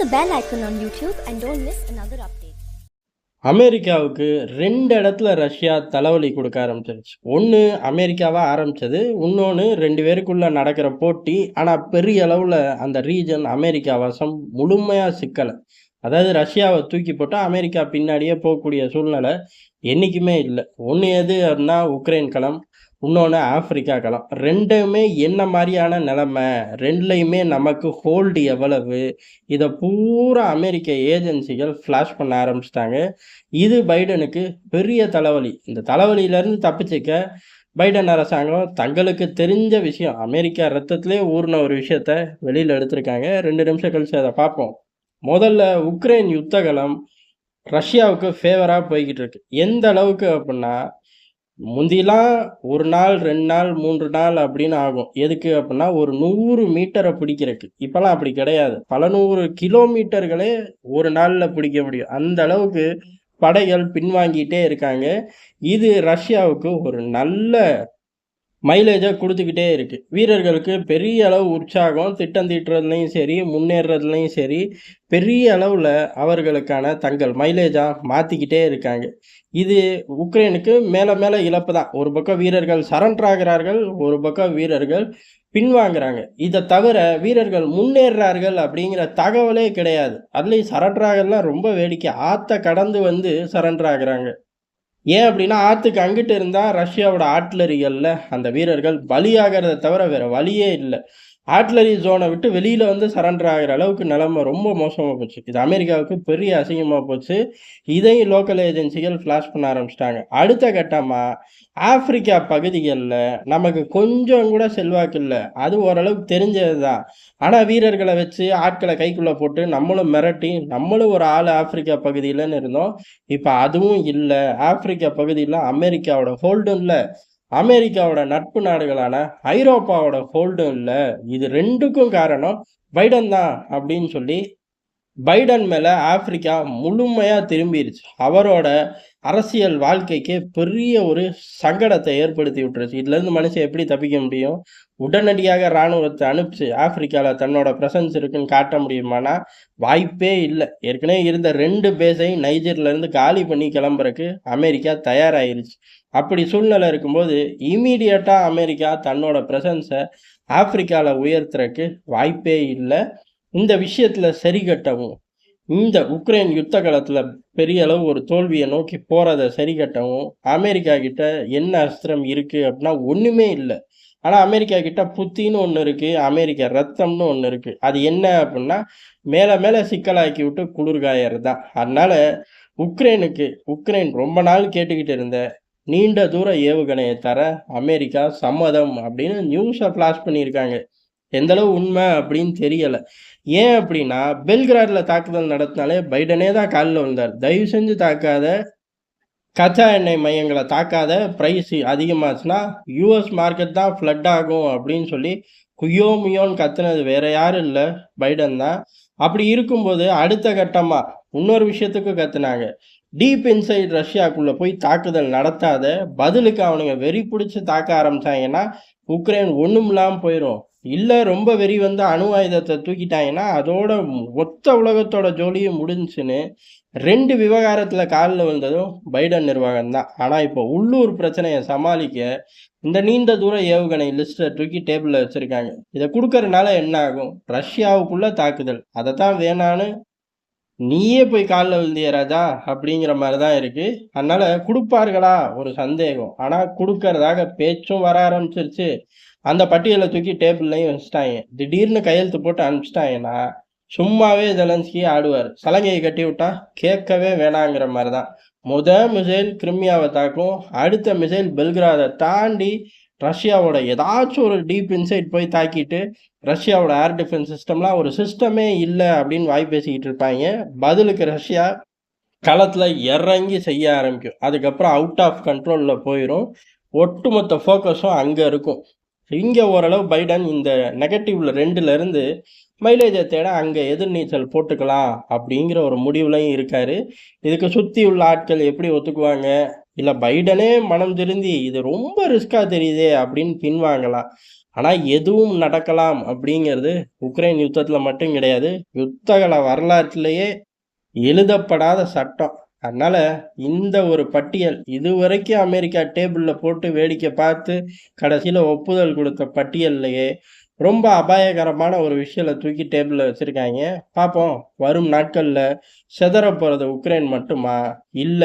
the bell icon on YouTube and don't miss another update. அமெரிக்காவுக்கு 2 இடத்துல Russia தலைவலி கொடுக்க ஆரம்பிச்சிருச்சு. ஒண்ணு அமெரிக்காவா ஆரம்பிச்சது. இன்னொன்னு 2 பேருக்குள்ள நடக்கிற போட்டி. ஆனா பெரிய அளவுல அந்த ரீஜன் அமெரிக்கா வசம் முழுமையா சிக்கல. அதாவது ரஷ்யாவ தூக்கி போட்டா அமெரிக்கா பின்னாடியே போகக்கூடிய சூழ்நிலை என்னைக்குமே இல்ல. ஒண்ணு எது அப்படின்னா உக்ரைன் களம். இன்னொன்னு ஆப்பிரிக்கா களம். 2மே என்ன மாரியான நிலைமை? 2லயுமே நமக்கு ஹோல்டு எவ்வளவு? இத பூரா அமெரிக்க ஏஜென்சிகள் ஃபிளாஷ் பண்ண ஆரம்பிச்சுட்டாங்க. இது பைடனுக்கு பெரிய தலைவலி. இந்த தலைவலியிலேருந்து தப்பிச்சுக்க பைடன் அரசாங்கம் தங்களுக்கு தெரிஞ்ச விஷயம், அமெரிக்கா ரத்தத்திலே ஊறின ஒரு விஷயத்த வெளியில எடுத்திருக்காங்க. 2 நிமிஷம் கழிச்சு அத பார்ப்போம். முதல்ல உக்ரைன் யுத்தகலம் ரஷ்யாவுக்கு ஃபேவரா போய்க்கிட்டு இருக்கு. எந்த அளவுக்கு அப்படின்னா, முந்திலாம் 1 நாள், 2 நாள், 3 நாள் அப்படின்னு ஆகும். எதுக்கு அப்படின்னா, ஒரு 100 மீட்டர பிடிக்கிறதுக்கு. இப்பலாம் அப்படி கிடையாது. பல 100 கிலோமீட்டர்களே ஒரு நாள்ல பிடிக்க முடியும். அந்த அளவுக்கு படைகள் பின்வாங்கிட்டே இருக்காங்க. இது ரஷ்யாவுக்கு ஒரு நல்ல மைலேஜை கொடுத்துக்கிட்டே இருக்கு. வீரர்களுக்கு பெரிய அளவு உற்சாகம், திட்டம் தீட்டுறதுலையும் சரி, முன்னேறதுலையும் சரி, பெரிய அளவில் அவர்களுக்கான தங்கள் மைலேஜா மாற்றிக்கிட்டே இருக்காங்க. இது உக்ரைனுக்கு மேலே மேலே இழப்பு தான். ஒரு பக்கம் வீரர்கள் சரண்டர் ஆகிறார்கள், ஒரு பக்கம் வீரர்கள் பின்வாங்குறாங்க. இதை தவிர வீரர்கள் முன்னேறார்கள் அப்படிங்கிற தகவலே கிடையாது. அதுலேயும் சரண்டர் ஆகலாம் ரொம்ப வேடிக்கை. ஆற்றை கடந்து வந்து சரண்டர் ஆகுறாங்க. ஏன் அப்படின்னா, ஆத்துக்கு அங்கிட்டு இருந்தா ரஷ்யாவோட ஆர்ட்டிலரிகள்ல அந்த வீரர்கள் பலியாகிறத தவிர வேற வழியே இல்ல. ஆர்ட்டிலரி ஜோனை விட்டு வெளியில வந்து சரண்டர் ஆகிற அளவுக்கு நிலைமை ரொம்ப மோசமா போச்சு. இது அமெரிக்காவுக்கு பெரிய அசிங்கமா போச்சு. இதையும் லோக்கல் ஏஜென்சிகள் ஃபிளாஷ் பண்ண ஆரம்பிச்சிட்டாங்க. அடுத்த கட்டமா ஆப்பிரிக்கா பகுதிகளில் நமக்கு கொஞ்சம் கூட செல்வாக்கு இல்லை. அது ஓரளவுக்கு தெரிஞ்சது தான். ஆனால் வீரர்களை வச்சு ஆட்களை கைக்குள்ளே போட்டு நம்மளும் மிரட்டி நம்மளும் ஒரு ஆள் ஆப்பிரிக்கா பகுதியிலன்னு இருந்தோம். இப்போ அதுவும் இல்லை. ஆப்பிரிக்கா பகுதியில் அமெரிக்காவோட ஹோல்டும் இல்லை, அமெரிக்காவோட நட்பு நாடுகளான ஐரோப்பாவோட ஹோல்டும் இல்லை. இது 2க்கும் காரணம் பைடன் தான் அப்படின்னு சொல்லி பைடன் மேல ஆப்பிரிக்கா முழுமையா திரும்பிருச்சு. அவரோட அரசியல் வாழ்க்கைக்கு பெரிய ஒரு சங்கடத்தை ஏற்படுத்தி விட்டுருச்சு. இதுல இருந்து மனுஷன் எப்படி தப்பிக்க முடியும்? உடனடியாக இராணுவத்தை அனுப்பிச்சு ஆப்பிரிக்கால தன்னோட பிரசன்ஸ் இருக்குன்னு காட்ட முடியுமானா வாய்ப்பே இல்லை. ஏற்கனவே இருந்த 2 பேஸையும் நைஜர்ல இருந்து காலி பண்ணி கிளம்புறதுக்கு அமெரிக்கா தயாராயிருச்சு. அப்படி சூழ்நிலை இருக்கும்போது இமீடியட்டா அமெரிக்கா தன்னோட பிரசன்ஸை ஆப்பிரிக்கால உயர்த்துறதுக்கு வாய்ப்பே இல்லை. இந்த விஷயத்துல சரி கட்டவும், இந்த உக்ரைன் யுத்த காலத்துல பெரிய அளவு ஒரு தோல்வியை நோக்கி போறதை சரி கட்டவும் அமெரிக்கா கிட்ட என்ன அஸ்திரம் இருக்கு அப்படின்னா ஒண்ணுமே இல்லை. ஆனா அமெரிக்கா கிட்ட புத்தின்னு ஒண்ணு இருக்கு, அமெரிக்க ரத்தம்னு ஒண்ணு இருக்கு. அது என்ன அப்படின்னா மேல மேல சிக்கலாக்கி விட்டு குளிர்காயறது தான். அதனால உக்ரைன் ரொம்ப நாள் கேட்டுக்கிட்டு இருந்த நீண்ட தூர ஏவுகணையை தர அமெரிக்கா சம்மதம் அப்படின்னு நியூஸை ஃபிளாஷ் பண்ணியிருக்காங்க. எந்த அளவு உண்மை அப்படின்னு தெரியல. ஏன் அப்படின்னா பெல்கிராட்ல தாக்குதல் நடத்தினாலே பைடனே தான் காலில் வந்தார். தயவு செஞ்சு தாக்காத, கச்சா எண்ணெய் மையங்களை தாக்காத, பிரைஸ் அதிகமாச்சுன்னா யூஎஸ் மார்க்கெட் தான் ஃப்ளட் ஆகும் அப்படின்னு சொல்லி குய்யோ முயோன்னு கத்துனது வேற யாரும் இல்லை, பைடன் தான். அப்படி இருக்கும்போது அடுத்த கட்டமா இன்னொரு விஷயத்துக்கு கத்துனாங்க. டீப் இன்சைட் ரஷ்யாக்குள்ள போய் தாக்குதல் நடத்தாத, பதிலுக்கு அவனுங்க வெறி பிடிச்சி தாக்க ஆரம்பிச்சாங்கன்னா உக்ரைன் ஒன்றும் இல்லாமல் போயிடும். இல்லை ரொம்ப வெறி வந்து அணு ஆயுதத்தை தூக்கிட்டாங்கன்னா அதோட மொத்த உலகத்தோட ஜோலியும் முடிஞ்சுன்னு 2 விவகாரத்தில் காலில் வந்ததும் பைடன் நிர்வாகம் தான். ஆனால் இப்போ உள்ளூர் பிரச்சனையை சமாளிக்க இந்த நீண்ட தூர ஏவுகணை லிஸ்ட்டை தூக்கி டேபிளில் வச்சுருக்காங்க. இதை கொடுக்கறதுனால என்ன ஆகும்? ரஷ்யாவுக்குள்ள தாக்குதல், அதை தான் வேணான்னு நீயே போய் காலில் விழுந்திய ராஜா அப்படிங்கிற மாதிரி தான் இருக்கு. அதனால கொடுப்பார்களா ஒரு சந்தேகம். ஆனால் கொடுக்கறதாக பேச்சும் வர ஆரம்பிச்சிருச்சு. அந்த பட்டியலை தூக்கி டேபிள்லையும் வச்சுட்டாங்க. திடீர்னு கையெழுத்து போட்டு அனுப்பிச்சிட்டாங்கன்னா சும்மாவே ஜெலன்ஸ்கி ஆடுவார். சலங்கையை கட்டி விட்டா கேட்கவே வேணாங்கிற மாதிரி தான். மிசைல் கிரிமியாவை தாக்கும், அடுத்த மிசைல் பெல்கிராதை தாண்டி ரஷ்யாவோட ஏதாச்சும் ஒரு டீப் இன்சைட் போய் தாக்கிட்டு ரஷ்யாவோட ஏர் டிஃபென்ஸ் சிஸ்டம்லாம் ஒரு சிஸ்டமே இல்லை அப்படின்னு வாய் பேசிக்கிட்டு இருப்பாங்க. பதிலுக்கு ரஷ்யா களத்தில் இறங்கி செய்ய ஆரம்பிக்கும். அதுக்கப்புறம் அவுட் ஆஃப் கண்ட்ரோலில் போயிடும். ஒட்டுமொத்த ஃபோக்கஸும் அங்கே இருக்கும். இங்கே ஓரளவு பைடன் இந்த நெகட்டிவ்ல 2லேருந்து மைலேஜை தேட அங்கே எதிர்நீச்சல் போட்டுக்கலாம் அப்படிங்கிற ஒரு முடிவுலையும் இருக்காரு. இதுக்கு சுற்றி உள்ள ஆட்கள் எப்படி ஒத்துக்குவாங்க, இல்ல பைடனே மனம் திருந்தி இது ரொம்ப ரிஸ்கா தெரியுதே அப்படின்னு பின்வாங்கலாம். ஆனா எதுவும் நடக்கலாம் அப்படிங்கிறது உக்ரைன் யுத்தத்துல மட்டும் கிடையாது. யுத்தகால வரலாற்றிலேயே எழுதப்படாத சட்டம். அதனால இந்த ஒரு பட்டியல் இதுவரைக்கும் அமெரிக்கா டேபிள்ல போட்டு வேடிக்கை பார்த்து கடைசியில ஒப்புதல் கொடுத்த பட்டியல்லையே ரொம்ப அபாயகரமான ஒரு விஷயத்தை தூக்கி டேபிள்ல வச்சிருக்காங்க. பார்ப்போம் வரும் நாட்கள்ல சிதறப் போறது உக்ரைன் மட்டுமா? இல்ல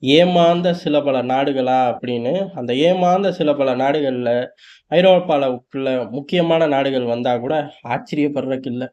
ஏமாந்த சில பல நாடுகளா அப்படின்னு அந்த ஏமாந்த சில பல நாடுகள்ல ஐரோப்பால உள்ள முக்கியமான நாடுகள் வந்தா கூட ஆச்சரியப்படுறதுக்கு இல்ல.